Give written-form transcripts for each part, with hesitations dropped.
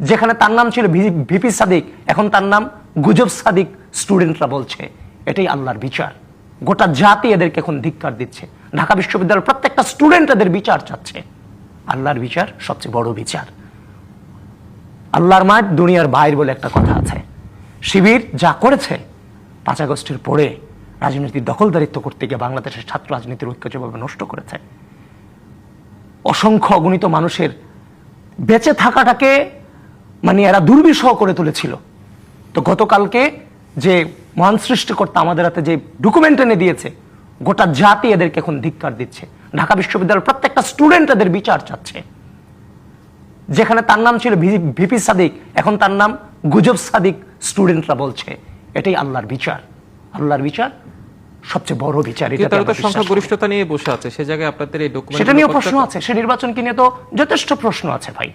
যেখানে তার নাম ছিল ভিপি সাদিক, এখন তার নাম গুজব সাদিক স্টুডেন্টরা বলছে। এটাই আল্লাহর বিচার। গোটা জাতি এদেরকে এখন ধিক্কার দিচ্ছে। ঢাকা বিশ্ববিদ্যালয়ের প্রত্যেকটা স্টুডেন্ট এদের বিচার চাচ্ছে। আল্লাহর বিচার সবচেয়ে বড় বিচার। আল্লাহর মাঠ দুনিয়ার বাইর বলে একটা কথা আছে। শিবির যা করেছে 5 আগস্টের পরে রাজনীতির দখলদারিত্ব করতে গিয়ে বাংলাদেশের ছাত্র রাজনীতির ঐক্য যেভাবে নষ্ট করেছে, অসংখ্য অগণিত মানুষের বেঁচে থাকাটাকে এরা দুর্বিষহ করে তুলেছিল। তো গতকালকে যে মহান সৃষ্টিকর্তা আমাদের হাতে যে ডকুমেন্ট এনে দিয়েছে, গোটা জাতি এদেরকে এখন ধিক্কার দিচ্ছে। ঢাকা বিশ্ববিদ্যালয়ের প্রত্যেকটা স্টুডেন্ট এদের বিচার চাচ্ছে। যেখানে তার নাম ছিল ভিপি সাদিক, এখন তার নাম গুজব সাদিক স্টুডেন্টরা বলছে। এটাই আল্লাহর বিচার। আল্লাহর বিচার সবচেয়ে বড় বিচার। সংখ্যাগরিষ্ঠতা নিয়ে বসে আছে, সে জায়গায় আপনাদের এই ডকুমেন্ট, সেটা নিয়ে প্রশ্ন আছে। সে নির্বাচনকে নিয়ে তো যথেষ্ট প্রশ্ন আছে ভাই।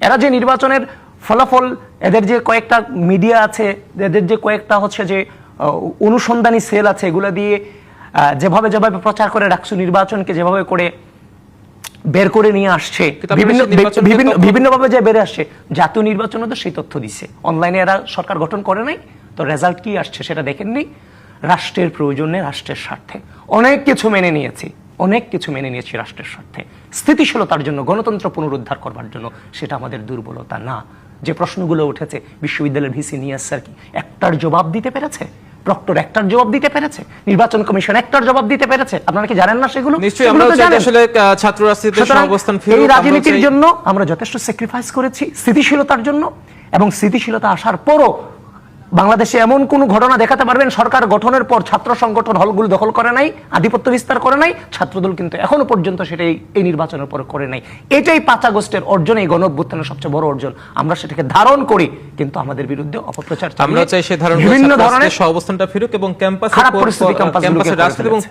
এরা যে নির্বাচনের ফলাফল, এদের যে কয়েকটা মিডিয়া আছে, এদের যে কয়েকটা যে অনুসন্ধানী সেল আছে, এগুলো দিয়ে যেভাবে যেভাবে প্রচার করে রাখছে, নির্বাচনকে যেভাবে করে বের করে নিয়ে আসছে, বিভিন্নভাবে যে বেড়ে আসছে, জাতীয় নির্বাচনে তো সেই তথ্য দিচ্ছে। অনলাইনে এরা সরকার গঠন করে নাই, তো রেজাল্ট কি আসছে সেটা দেখেননি। রাষ্ট্রের প্রয়োজনে, রাষ্ট্রের স্বার্থে অনেক কিছু মেনে নিয়েছি, অনেক কিছু মেনে নিয়েছি রাষ্ট্রের স্বার্থে, স্থিতিশীলতার জন্য, গণতন্ত্র পুনরুদ্ধার করবার জন্য। সেটা আমাদের দুর্বলতা না। যে প্রশ্নগুলো উঠেছে, বিশ্ববিদ্যালয়ের ভিসি নিয়াজ স্যার কি একটার জবাব দিতে পেরেছে? প্রক্টর একটার জবাব দিতে পেরেছে? নির্বাচন কমিশন একটার জবাব দিতে পেরেছে? আপনারা কি জানেন না সেগুলো? নিশ্চয়ই আমরা আসলে ছাত্র রাজনীতির অবস্থান ফিরে, এই রাজনীতির জন্য আমরা যথেষ্ট স্যাক্রিফাইস করেছি, স্থিতিশীলতার জন্য। এবং স্থিতিশীলতা আসার পরও বাংলাদেশে এমন কোন ঘটনা দেখাতে পারবেন সরকার গঠনের পর ছাত্র সংগঠন হলগুলো দখল করে নাই, আধিপত্য বিস্তার করে নাই? ছাত্রদল কিন্তু এখনো পর্যন্ত সেটাই এই নির্বাচনের পর করে নাই। এটাই 5 আগস্টের অর্জন, এই গণঅভ্যুত্থানের সবচেয়ে বড় অর্জন। আমরা সেটাকে ধারণ করি, কিন্তু আমাদের বিরুদ্ধে অপপ্রচার আমরা চাই সে ধারণ বিভিন্ন ধরনের অবস্থানটা ফিরুক এবং ক্যাম্পাসে খারাপ পরিস্থিতি, ক্যাম্পাসের রাজনীতি এবং